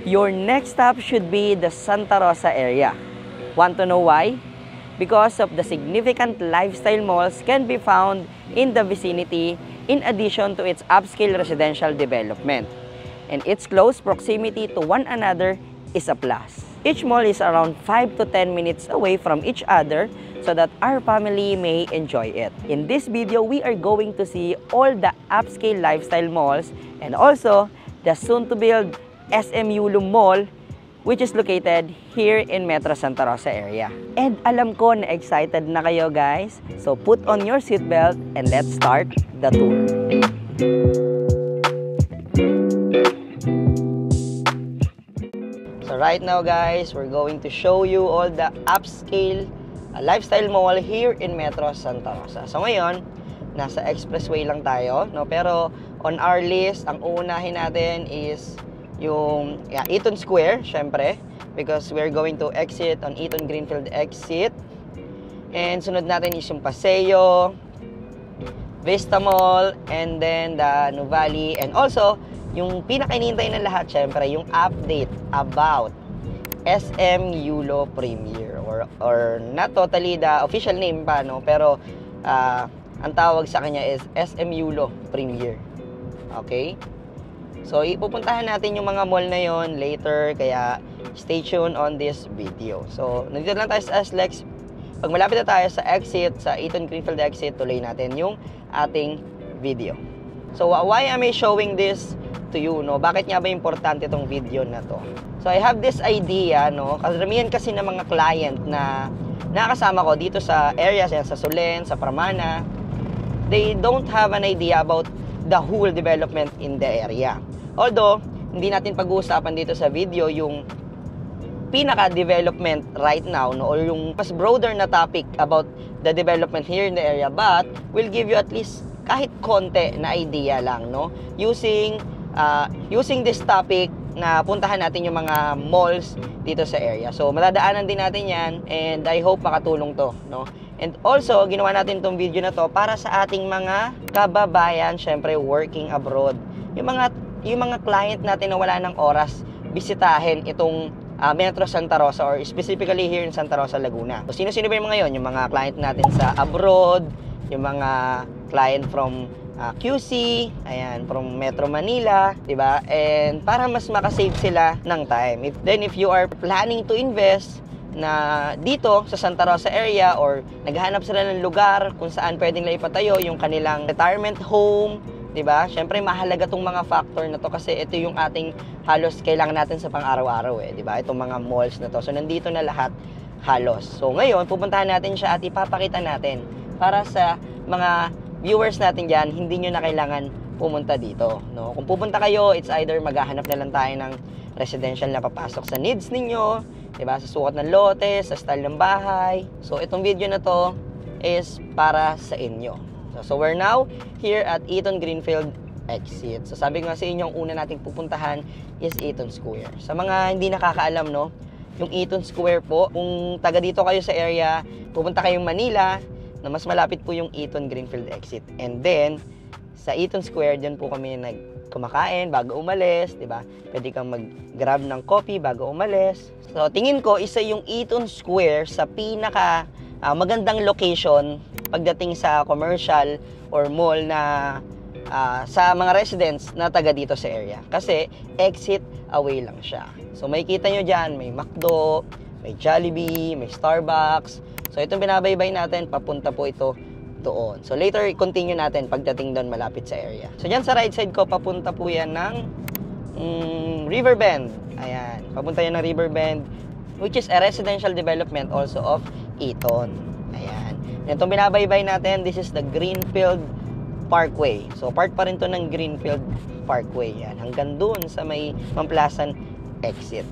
Your next stop should be the Santa Rosa area. Want to know why? Because of the significant lifestyle malls can be found in the vicinity in addition to its upscale residential development. And its close proximity to one another is a plus. Each mall is around 5 to 10 minutes away from each other so that our family may enjoy it. In this video, we are going to see all the upscale lifestyle malls and also the soon-to-build SM Yulong Mall, which is located here in Metro Santa Rosa area. And alam ko na excited na kayo guys. So put on your seatbelt and let's start the tour. So right now guys, we're going to show you all the upscale lifestyle mall here in Metro Santa Rosa. So ngayon, nasa expressway lang tayo, no? Pero on our list, ang uunahin natin is yung Eaton Square, syempre, because we're going to exit on Eaton Greenfield exit. And sunod natin is yung Paseo, Vista Mall, and then the Nuvali, and also yung pinakainintay ng lahat, syempre, yung update about SM Yulo Premier, or not totally the official name pa, no, pero ang tawag sa kanya is SM Yulo Premier. Okay? So, ipupuntahan natin yung mga mall na yon later, kaya stay tuned on this video. So, nandito lang tayo sa SLEX. Pag malapit na tayo sa exit, sa Eaton Greenfield exit, tuloy natin yung ating video. So, why am I showing this to you, no? Bakit nga ba importante itong video na to? So, I have this idea, no? Karamihan kasi ng mga client na nakasama ko dito sa areas, sa Solen, sa Pramana, they don't have an idea about the whole development in the area. Although, hindi natin pag-uusapan dito sa video yung pinaka-development right now, no, or yung mas broader na topic about the development here in the area, but we'll give you at least kahit konti na idea lang, no, using this topic na puntahan natin yung mga malls dito sa area. So, madadaanan din natin yan, and I hope makatulong to, no. And also, ginawa natin tong video na to para sa ating mga kababayan, syempre working abroad. Yung mga client natin na wala ng oras bisitahin itong Metro Santa Rosa, or specifically here in Santa Rosa, Laguna. So, sino-sino ba yung mga yon? Yung mga client natin sa abroad, yung mga client from QC, ayan, from Metro Manila, diba? And para mas makasave sila ng time. If you are planning to invest na dito sa Santa Rosa area, or naghahanap sila ng lugar kung saan pwedeng nila ipatayo yung kanilang retirement home, diba? Syempre mahalaga tong mga factor na to kasi ito yung ating halos kailangan natin sa pang-araw-araw diba? Itong mga malls na to. So nandito na lahat halos. So ngayon pupuntahan natin siya at ipapakita natin para sa mga viewers natin diyan, hindi nyo na kailangan pumunta dito, no? Kung pupunta kayo, it's either maghahanap na lang tayo ng residential na papasok sa needs ninyo, diba? Sa sukat ng lote, sa style ng bahay. So itong video na to is para sa inyo. So we're now here at Eaton Greenfield exit. So sabi ko nga sa inyo, ang una nating pupuntahan is Eaton Square. Sa mga hindi nakakaalam, no, yung Eaton Square po, kung taga dito kayo sa area, pupunta kayong Manila, na mas malapit po yung Eaton Greenfield exit. And then, sa Eaton Square, dyan po kami kumakain bago umalis, diba? Pwede kang mag-grab ng coffee bago umalis. So tingin ko, isa yung Eaton Square sa pinaka magandang location pagdating sa commercial or mall na sa mga residents na taga dito sa area. Kasi exit away lang siya. So makikita nyo dyan, may McDo, may Jollibee, may Starbucks. So itong binabaybay natin, papunta po ito doon. So later, continue natin pagdating doon malapit sa area. So dyan sa right side ko, papunta po yan ng Riverbend. Ayan, papunta yan ng Riverbend, which is a residential development also of Eaton. Ayan. Itong binabaybay natin, this is the Greenfield Parkway. So, part pa rin to ng Greenfield Parkway. Yan. Hanggang dun sa may Mamplasan exit.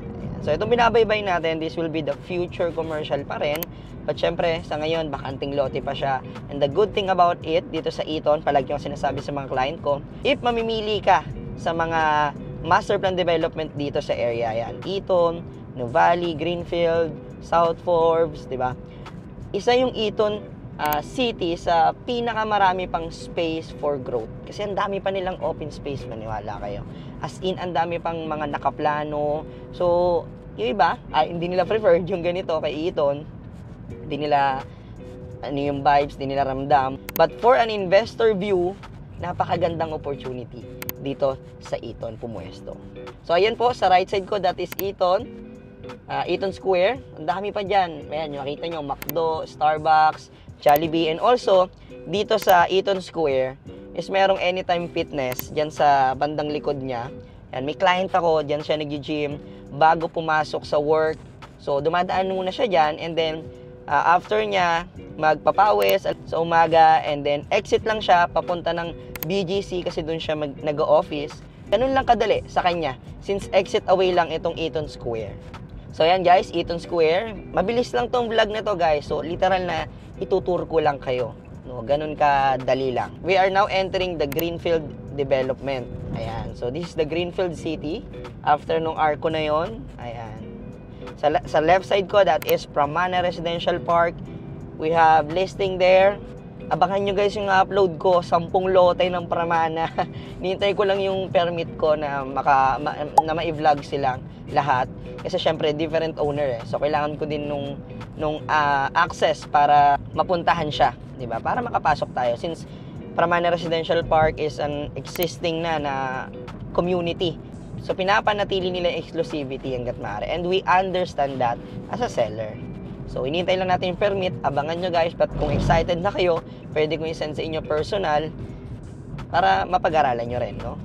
Ayan. So, itong binabaybay natin, this will be the future commercial pa rin. But, syempre, sa ngayon, bakanting lote pa siya. And the good thing about it, dito sa Eaton, palagi yung sinasabi sa mga client ko, if mamimili ka sa mga master plan development dito sa area, yan, Eaton, Nuvali, Greenfield, South Forbes, di ba? Isa yung Eaton city sa pinakamarami pang space for growth. Kasi ang dami pa nilang open space, maniwala kayo. As in, ang dami pang mga nakaplano. So, yung iba, hindi nila preferred yung ganito kay Eton. Hindi nila yung vibes, hindi nila ramdam. But for an investor view, napakagandang opportunity dito sa Eton pumuesto. So, ayan po, sa right side ko, that is Eton. Eton Square. Ang dami pa dyan. Ayan, makita nyo, McDo, Starbucks, Jollibee. And also, dito sa Eton Square, is merong Anytime Fitness dyan sa bandang likod niya. Ayan, may client ako, dyan siya nag-gym bago pumasok sa work. So, dumadaan muna siya dyan. And then, after niya, magpapawis sa umaga. And then, exit lang siya, papunta ng BGC kasi doon siya nag-office. Ganun lang kadali sa kanya since exit away lang itong Eton Square. So yan guys, Eton Square. Mabilis lang tong vlog na to guys. So literal na itutur ko lang kayo. No, ganun kadali lang. We are now entering the Greenfield development. Ayan. So this is the Greenfield City. After nung arco na yon, ayan. Sa left side ko, that is Pramana Residential Park. We have listing there. Abangan nyo guys yung upload ko, 10 lote ng Pramana. Nihintay ko lang yung permit ko na ma-vlog silang lahat. Kasi syempre different owner eh. So kailangan ko din nung access para mapuntahan siya, 'di ba? Para makapasok tayo since Pramana Residential Park is an existing na community. So pinapanatili nila yung exclusivity hangga't maaari. And we understand that as a seller. So, inintay lang natin yung permit. Abangan nyo guys. But kung excited na kayo, pwede ko i-send sa inyo personal para mapag-aralan nyo rin, no?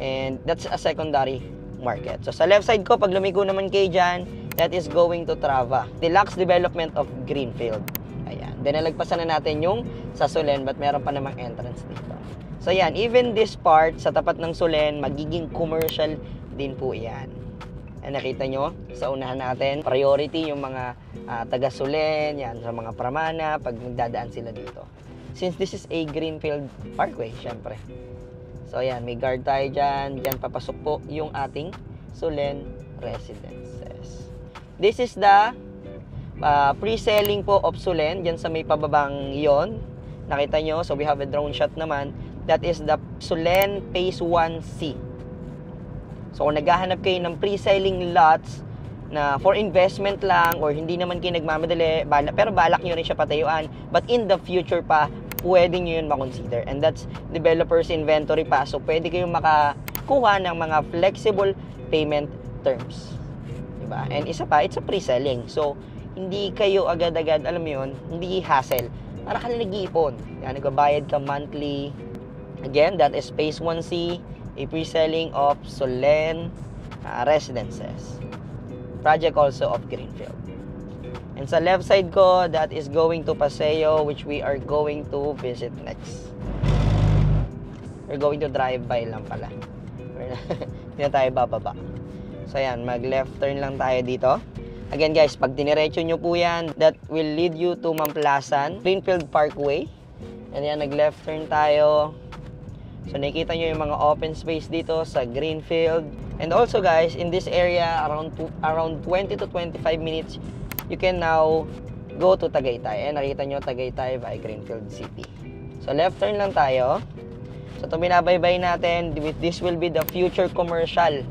And that's a secondary market. So, sa left side ko, pag lumiko naman kayo dyan, that is going to Trava. Deluxe Development of Greenfield. Ayan. Then, nalagpasan na natin yung sa Solen, but meron pa namang entrance dito. So, yan. Even this part, sa tapat ng Solen, magiging commercial din po yan. Nakita nyo sa unahan natin, priority yung mga taga-Solen, yan, sa mga Pramana, pag magdadaan sila dito. Since this is a Greenfield Parkway, syempre. So, yan, may guard tayo dyan. Dyan papasok po yung ating Solen Residences. This is the pre-selling po of Solen. Dyan sa may pababang yon. Nakita nyo, so we have a drone shot naman. That is the Solen Phase 1C. So, kung naghahanap kayo ng pre-selling lots na for investment lang or hindi naman kayo nagmamadali, pero balak nyo rin siya patayuan, but in the future pa, pwede nyo yun makonsider. And that's developer's inventory pa. So, pwede kayong makakuha ng mga flexible payment terms. Diba? And isa pa, it's a pre-selling. So, hindi kayo agad-agad, alam mo yun, hindi hassle. Para ka na nag-iipon. Yan, nagbabayad ka monthly. Again, that is Phase 1C. A pre-selling of Solen Residences. Project also of Greenfield. And sa left side ko, that is going to Paseo, which we are going to visit next. We're going to drive by lang pala. Hindi na tayo bababa. So yan, mag-left turn lang tayo dito. Again guys, pag diniretso nyo po yan, that will lead you to Mamplasan, Greenfield Parkway. And yan, nag-left turn tayo. So, nakikita nyo yung mga open space dito sa Greenfield. And also, guys, in this area, around 20 to 25 minutes, you can now go to Tagaytay. Nakita nyo, Tagaytay by Greenfield City. So, left turn lang tayo. So, ito binabaybay natin. This will be the future commercial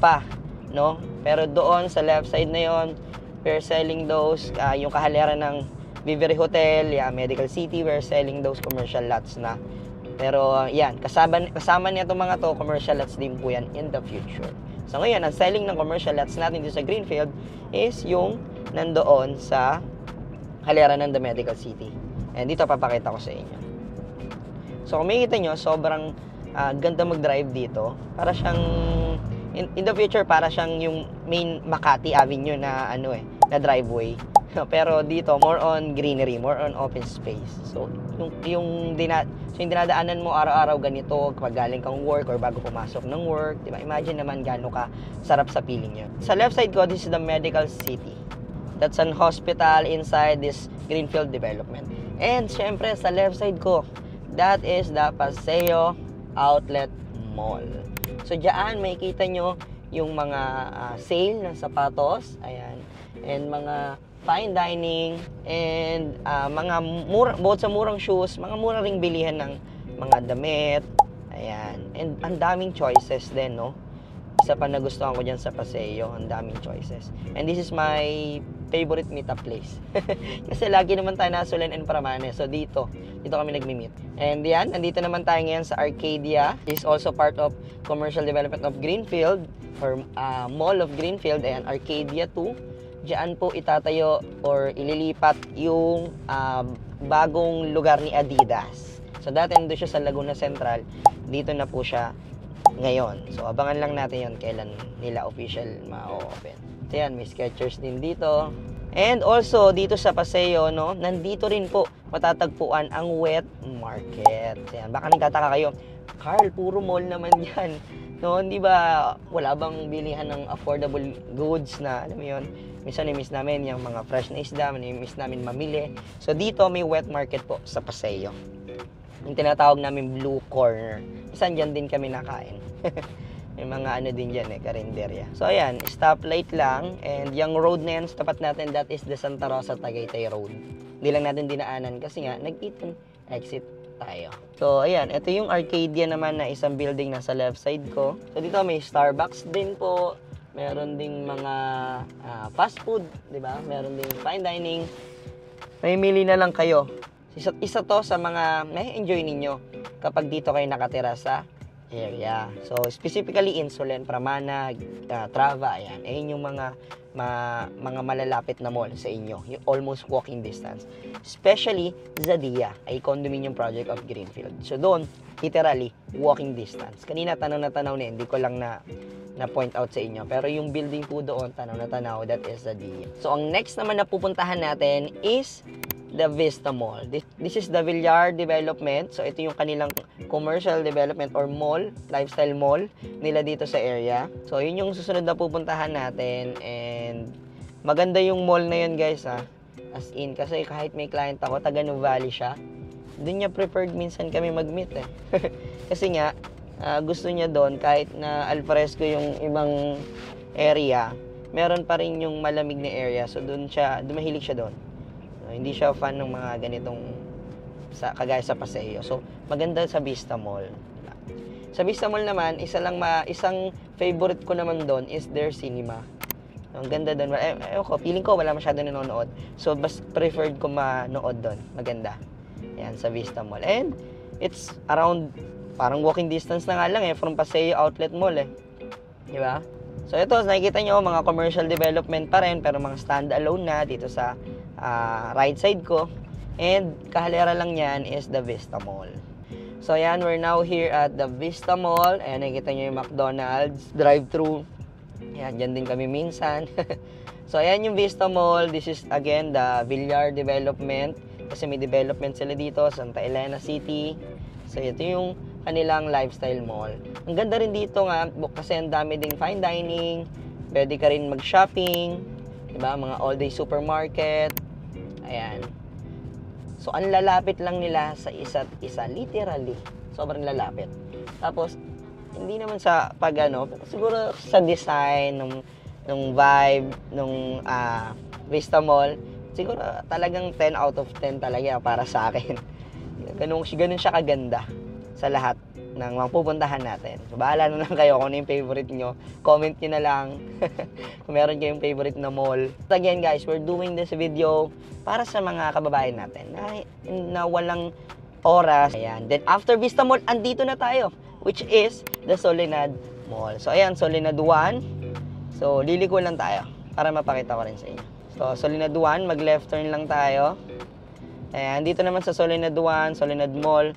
pa, no? Pero doon, sa left side na yon, we're selling those, yung kahaliran ng Vivere Hotel, Medical City, we're selling those commercial lots na. Pero yan, kasama niya itong mga to, commercial lots din po yan in the future. So ngayon, ang selling ng commercial lots natin dito sa Greenfield is yung nandoon sa haliran ng The Medical City. And dito papakita ko sa inyo. So kung makikita nyo, sobrang ganda mag-drive dito. Para siyang, in the future, para siyang yung main Makati Avenue na na driveway. Pero dito, more on greenery, more on open space. So, yung dinadaanan mo araw-araw ganito, kapag galing kang work or bago pumasok ng work, diba? Imagine naman gaano ka sarap sa feeling nyo. Sa left side ko, this is the Medical City. That's an hospital inside this Greenfield development. And, syempre, sa left side ko, that is the Paseo Outlet Mall. So, diyan, makikita nyo yung mga sale ng sapatos, ayan, and mga fine dining, and mga bukod sa murang shoes, mga mura ring bilihan ng mga damit. Ayan. And ang daming choices din, no? Isa pa nagustuhan ko dyan sa Paseo, ang daming choices. And this is my favorite meetup place. Kasi lagi naman tayo nasa Solen and Pramane. So dito kami nagmi-meet. And yan, nandito naman tayo ngayon sa Arcadia. This is also part of commercial development of Greenfield or Mall of Greenfield. Ayan, Arcadia 2. Diyan po itatayo or ililipat yung bagong lugar ni Adidas. So dati nandun siya sa Laguna Central. Dito na po siya ngayon. So abangan lang natin yon kailan nila official ma-open. So yan, may Skechers din dito. And also dito sa Paseo, no, nandito rin po matatagpuan ang wet market. Ayan, baka nagtataka kayo, Carl, puro mall naman yan. No, hindi ba wala bang bilihan ng affordable goods na, alam mo yun, minsan na-miss namin yung mga fresh na isda, na-miss namin mamili. So dito may wet market po sa Paseo. Yung tinatawag namin Blue Corner. Minsan dyan din kami nakain. May mga ano din dyan karinderya. So ayan, stoplight lang. And yung road na yan, tapat natin, that is the Santa Rosa Tagaytay Road. Hindi lang natin dinaanan kasi nga, exit tayo. So ayan, ito yung Arcadia naman na isang building nasa left side ko. So dito may Starbucks din po. Meron ding mga fast food, di ba? Meron ding fine dining. Mamimili na lang kayo. Isa to sa mga na-enjoy ninyo kapag dito kayo nakatira sa area. So, specifically Insulen, Pramana, Trava, ayan. Ayan yung mga malalapit na mall sa inyo. Yung almost walking distance. Especially Zadia, ay condominium project of Greenfield. So, doon, literally, walking distance. Kanina, tanaw na hindi ko lang na point out sa inyo. Pero yung building po doon, tanaw na that is Zadia. So, ang next naman na pupuntahan natin is the Vista Mall. This is the Villar Development. So, ito yung kanilang commercial development or mall, lifestyle mall nila dito sa area. So, yun yung susunod na pupuntahan natin. And maganda yung mall na yun, guys, ha. As in, kasi kahit may client ako, taga Nuvali siya, doon niya preferred minsan kami mag-meet, eh. Kasi nga, gusto niya doon, kahit na alfresco yung ibang area, meron pa rin yung malamig na area. So, mahilig siya doon. Hindi siya fan ng mga ganitong kagaya sa Paseo. So, maganda sa Vista Mall. Sa Vista Mall naman, isang favorite ko naman doon is their cinema. Ang ganda doon. Feeling ko wala masyado nanonood. So, mas preferred ko manood doon. Maganda. Yan, sa Vista Mall. And, it's around, parang walking distance na nga lang from Paseo Outlet Mall Di ba? So, ito, nakikita nyo, mga commercial development pa rin, pero mga stand-alone na dito sa right side ko. And kahalera lang yan is the Vista Mall. So ayan, we're now here at the Vista Mall. Ayan, nakikita nyo yung McDonald's drive-thru. Ayan, dyan din kami minsan. So ayan yung Vista Mall. This is again the Villar Development. Kasi may development sila dito, Santa Elena City. So ito yung kanilang lifestyle mall. Ang ganda rin dito nga, kasi ang dami ding fine dining. Pwede ka rin mag-shopping. Diba? Mga all-day supermarket. Ayan. So, ang lalapit lang nila sa isa't isa. Literally. Sobrang lalapit. Tapos, hindi naman sa pero siguro sa design, nung vibe, nung Vista Mall, siguro talagang 10 out of 10 talaga para sa akin. Ganun siya kaganda sa lahat ng mga pupuntahan natin. So, bahala na lang kayo kung ano yung favorite nyo. Comment nyo na lang kung meron kayong favorite na mall. Again guys, we're doing this video para sa mga kababayan natin na walang oras. Ayan. Then after Vista Mall, andito na tayo, which is the Soledad Mall. So ayan, Soledad 1. So liliko lang tayo para mapakita ko rin sa inyo. So Soledad 1, mag left turn lang tayo. Ayan, dito naman sa Soledad 1, Soledad Mall.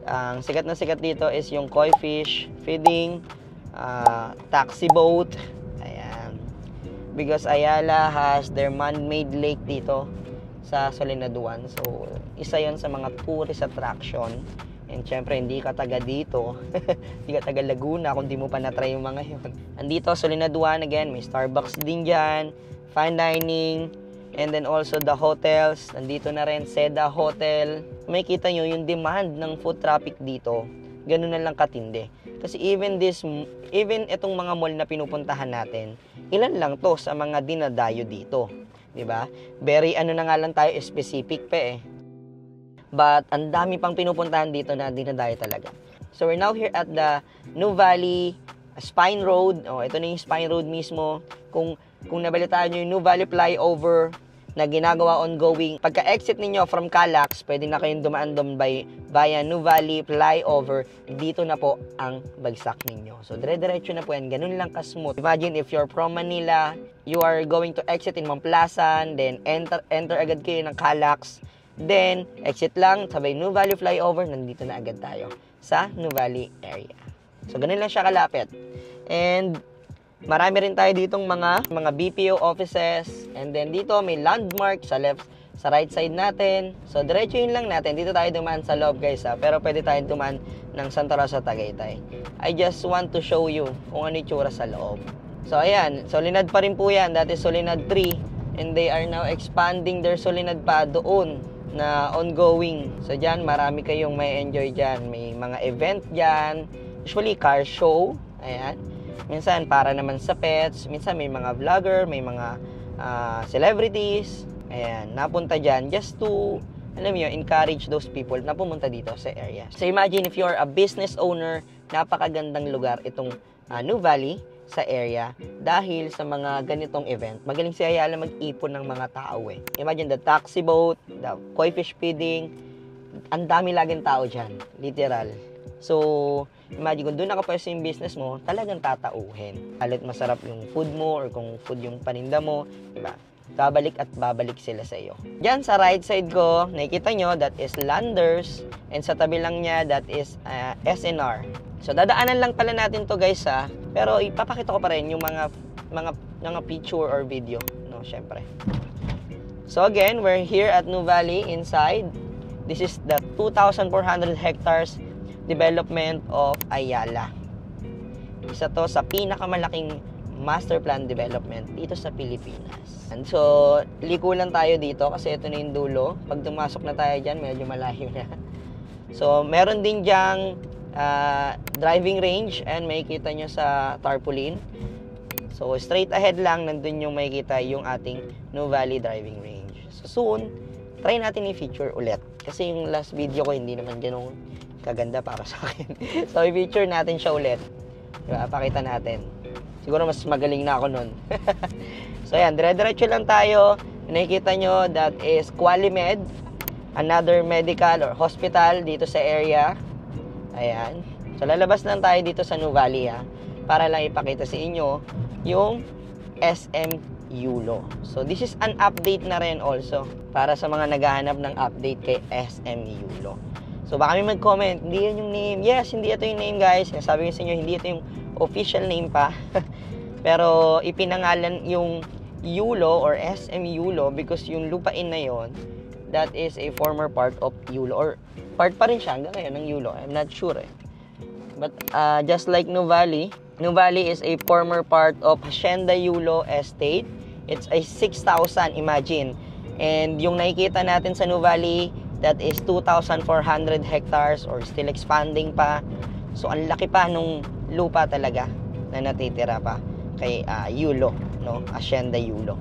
Ang sikat na sikat dito is yung koi fish feeding, taxi boat. Ayan. Because Ayala has their man-made lake dito sa Soledad 1. So, isa yon sa mga tourist attraction. And syempre, hindi ka taga dito. Hindi ka taga Laguna kung di mo pa na-try yung mga yun. Andito, Soledad 1, again, may Starbucks din dyan, fine dining, and then also the hotels. Nandito na rin, Seda Hotel. Makikita nyo yung demand ng food traffic dito. Ganun na lang katindi. Kasi even itong mga mall na pinupuntahan natin, ilan lang to sa mga dinadayo dito. 'di ba? Very ano na nga lang tayo, specific pa eh. But ang dami pang pinupuntahan dito na dinadayo talaga. So we're now here at the Nuvali Spine Road. Oh, ito na yung Spine Road mismo. Kung nabalitaan niyo yung Nuvali flyover na ginagawa ongoing, pagka-exit ninyo from Calax, pwede na kayong dumaan doon via Nuvali flyover. Dito na po ang bagsak ninyo. So dire-diretso na po yan. Ganun lang ka-smooth. Imagine if you're from Manila, you are going to exit in Mamplasan, then enter agad kayo ng Calax. Then, exit lang, sabay Nuvali flyover, nandito na agad tayo sa Nuvali area. So, ganun lang siya kalapit. And, marami rin tayo ditong mga BPO offices. And then, dito may landmark sa right side natin. So, diretso yun lang natin. Dito tayo dumaan sa loob, guys, ha? Pero pwede tayo dumaan ng Santa Rosa, Tagaytay. I just want to show you kung ano yung tsura sa loob. So, ayan. Solinad pa rin po yan. That is Solinad 3. And they are now expanding their Solinad pa doon na ongoing. So, dyan, marami kayong may enjoy dyan. May mga event dyan. Usually, car show. Ayan. Minsan, para naman sa pets. Minsan, may mga vlogger, may mga celebrities. Ayan, napunta dyan just to, alam mo, encourage those people na pumunta dito sa area. So, imagine if you're a business owner, napakagandang lugar itong Nuvali sa area dahil sa mga ganitong event. Magaling si Ayala mag-ipon ng mga tao eh. Imagine the taxi boat, the koi fish feeding, ang dami laging tao dyan, literal. So, imagine kung doon nakapwesto yung business mo, talagang tatauhin. Halit masarap yung food mo or kung food yung paninda mo, diba? Babalik at babalik sila sa iyo. Diyan sa right side ko, nakikita nyo, that is Landers. And sa tabi lang niya, that is SNR. So, dadaanan lang pala natin to guys ha. Pero ipapakita ko pa rin yung mga picture or video. No, syempre. So, again, we're here at Nuvali inside. This is the 2,400 hectares development of Ayala. Isa to sa pinakamalaking master plan development dito sa Pilipinas. And so, liko lang tayo dito kasi ito na yung dulo. Pag dumasok na tayo dyan, medyo malayo na. So, meron din dyang driving range and makikita nyo sa tarpaulin. So, straight ahead lang, nandun yung makikita yung ating Nuvali driving range. So, soon, try natin i-feature ulit. Kasi yung last video ko, hindi naman ganun kaganda para sa akin. So, i-feature natin siya ulit. Diba? Pakita natin. Siguro mas magaling na ako nun. So, ayan. Dire-diretso lang tayo. Nakikita nyo, that is Qualimed. Another medical or hospital dito sa area. Ayan. So, lalabas lang tayo dito sa Nuvali, ha. Para lang ipakita sa inyo yung SM Yulo. So, this is an update na rin also. Para sa mga naghahanap ng update kay SM Yulo. So, baka may mag-comment, hindi yan yung name. Yes, hindi ito yung name, guys. Sabi ko sa inyo, hindi ito yung official name pa. Pero, ipinangalan yung Yulo or SM Yulo because yung lupain na yon, that is a former part of Yulo. Or, part pa rin siya hanggang ngayon ng Yulo. I'm not sure eh. But, just like Nuvali, Nuvali is a former part of Hacienda Yulo Estate. It's a 6,000, imagine. And yung nakikita natin sa Nuvali, that is 2,400 hectares or still expanding pa. So, ang laki pa nung lupa talaga na natitira pa kay Yulo, no? Hacienda Yulo.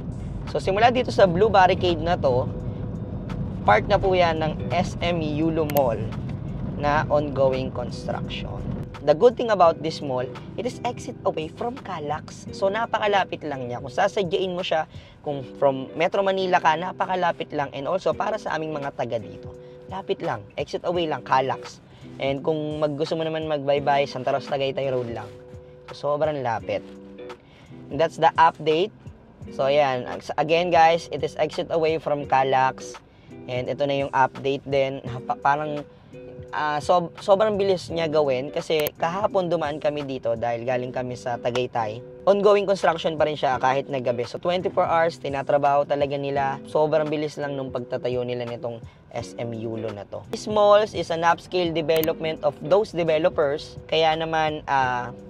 So, simula dito sa blue barricade na to, part na po yan ng SM Yulo Mall na ongoing construction. The good thing about this mall, it is exit away from Calax. So, napakalapit lang niya. Kung sasadyain mo siya, kung from Metro Manila ka, napakalapit lang. And also, para sa aming mga taga dito, lapit lang. Exit away lang, Calax. And kung gusto mo naman mag-bye-bye, Santa Rosa, Tagaytay Road lang. So, sobrang lapit. And that's the update. So, ayan. Again, guys, it is exit away from Calax. And ito na yung update din. Parang sobrang bilis niya gawin kasi kahapon dumaan kami dito dahil galing kami sa Tagaytay. Ongoing construction pa rin siya kahit naggabi. So 24 hours, tinatrabaho talaga nila. Sobrang bilis lang nung pagtatayo nila nitong SM Yulo na to. This malls is an upscale development of those developers. Kaya naman,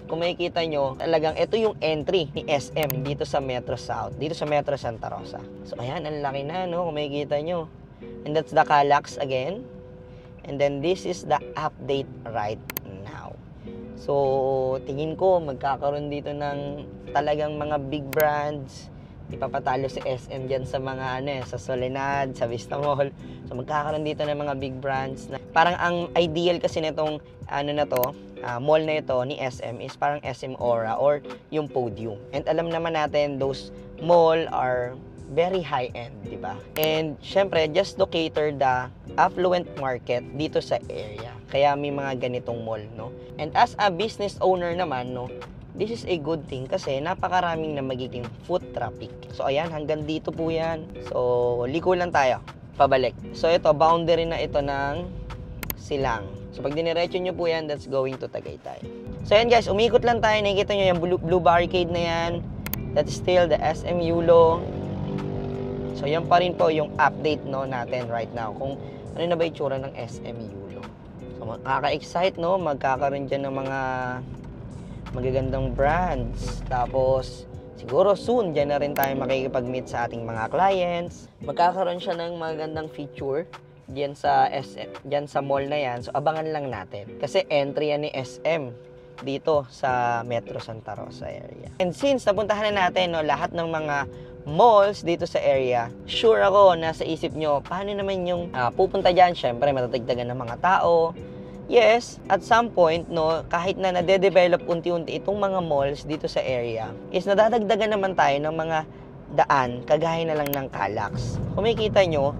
kung makikita nyo, talagang ito yung entry ni SM dito sa Metro South, dito sa Metro Santa Rosa. So ayan, ang laki na, no? Kung makikita nyo. And that's the Calax again. And then, this is the update right now. So, tingin ko, magkakaroon dito ng talagang mga big brands, ipapatalo si SM dyan sa mga sa Soledad, sa Vista Mall. So magkakaroon dito ng mga big brands na parang ang ideal kasi nitong mall na ito ni SM is parang SM Aura or yung Podium. And alam naman natin those mall are very high-end, di ba? And syempre, just to cater the affluent market dito sa area. Kaya may mga ganitong mall, no? And as a business owner naman, no, this is a good thing kasi napakaraming na magiging foot traffic. So ayan, hanggang dito po yan. So liko lang tayo, pabalik. So ito, boundary na ito ng Silang. So pag diniretso nyo po yan, that's going to Tagaytay. So ayan guys, umikot lang tayo. Nakikita nyo yung blue barricade na yan. That's still the SM Yulo. So yan pa rin po yung update natin right now. Kung ano na ba itsura ng SM Yulo. So makaka-excite, no? Magkakaroon dyan ng mga magagandang brands. Tapos, siguro soon, dyan na rin tayo makikipag-meet sa ating mga clients. Magkakaroon siya ng magandang feature dyan sa SM, dyan sa mall na yan. So, abangan lang natin. Kasi entry yan ni SM dito sa Metro Santa Rosa area. And since napuntahan na natin lahat ng mga malls dito sa area, sure ako, nasa isip nyo, paano naman yung pupunta dyan? Syempre, matatagdagan ng mga tao. Yes, at some point, kahit na nade-develop unti-unti itong mga malls dito sa area, is nadadagdagan naman tayo ng mga daan, kagaya na lang ng Calax. Kung makikita nyo,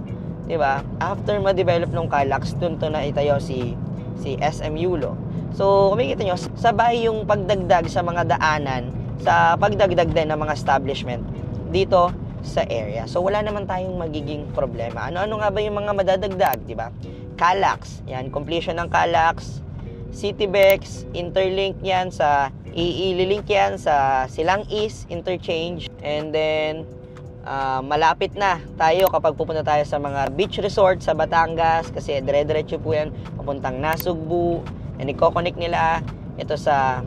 di ba, after ma-develop ng Calax, dun to na itayo si SM Yulo. So, kung makikita nyo, sabay yung pagdagdag sa mga daanan, sa pagdagdag din ng mga establishment dito sa area. So, wala naman tayong magiging problema. Ano-ano nga ba yung mga madadagdag, di ba? Calax, yan, completion ng Calax, Citybex, interlink yan sa, ililink yan sa Silang East Interchange, and then, malapit na tayo kapag pupunta tayo sa mga beach resort sa Batangas, kasi dire-diretso po yan, papuntang Nasugbu, and i-connect nila ito sa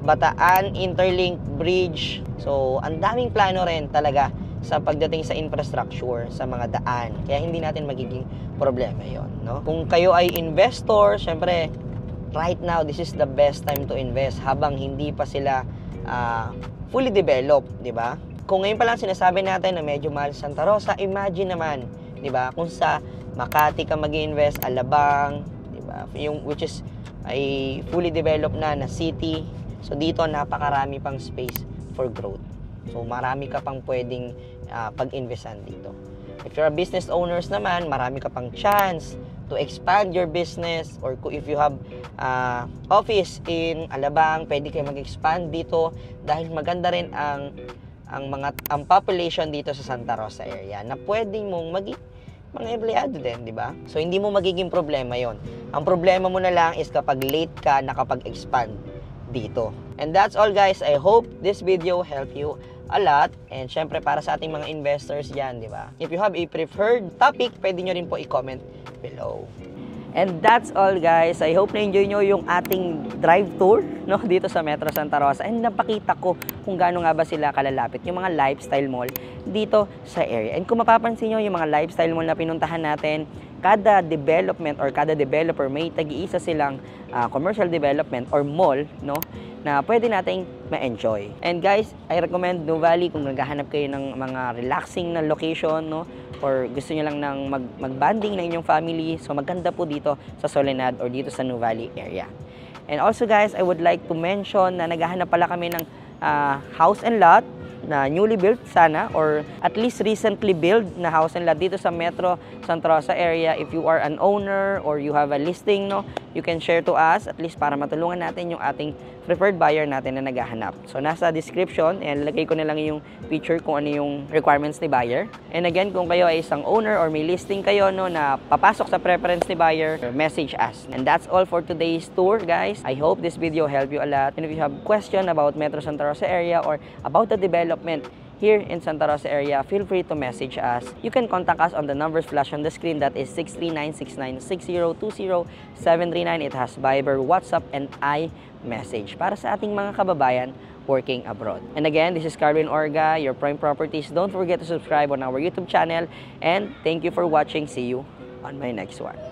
Bataan Interlink Bridge. So, ang daming plano rin talaga sa pagdating sa infrastructure, sa mga daan. Kaya hindi natin magiging problema yon, no? Kung kayo ay investor, syempre, right now, this is the best time to invest habang hindi pa sila fully developed, di ba? Kung ngayon pa lang sinasabi natin na medyo mahal Santa Rosa, imagine naman, di ba? Kung sa Makati ka mag-invest, Alabang, di ba? Which is ay fully developed na city. So, dito napakarami pang space for growth. So, marami ka pang pwedeng pag-investan dito. If you're a business owners naman, marami ka pang chance to expand your business, or if you have office in Alabang, pwede kayo mag-expand dito dahil maganda rin ang population dito sa Santa Rosa area na pwedeng mong mga empleyado din, di ba? So, hindi mo magiging problema yon. Ang problema mo na lang is kapag late ka nakapag-expand dito. And that's all guys. I hope this video helped you a lot. And syempre para sa ating mga investors dyan, di ba? If you have a preferred topic, pwede nyo rin po i-comment below. And that's all guys. I hope na-enjoy nyo yung ating drive tour dito sa Metro Santa Rosa. And napakita ko kung gaano nga ba sila kalalapit yung mga lifestyle mall dito sa area. And kung mapapansin nyo yung mga lifestyle mall na pinuntahan natin, kada development or kada developer may tag-iisa silang commercial development or mall, na pwede nating ma-enjoy. And guys, I recommend Nuvali kung naghahanap kayo ng mga relaxing na location, or gusto nyo lang ng mag-banding na inyong family. So maganda po dito sa Soledad or dito sa Nuvali area. And also guys, I would like to mention na naghahanap pala kami ng house and lot na newly built sana, or at least recently built na house and lot dito sa Metro Santa Rosa area. If you are an owner or you have a listing, you can share to us at least para matulungan natin yung ating preferred buyer natin na naghahanap. So nasa description, and lagay ko na lang yung picture kung ano yung requirements ni buyer. And again, kung kayo ay isang owner or may listing kayo na papasok sa preference ni buyer, message us. And that's all for today's tour guys. I hope this video helped you a lot. And if you have question about Metro Santa Rosa area or about the development here in Santa Rosa area, feel free to message us. You can contact us on the numbers flashed on the screen. That is 639-6960-20739. It has Viber, WhatsApp, and iMessage para sa ating mga kababayan working abroad. And again, this is Carvin Orga, your Prime Properties. Don't forget to subscribe on our YouTube channel. And thank you for watching. See you on my next one.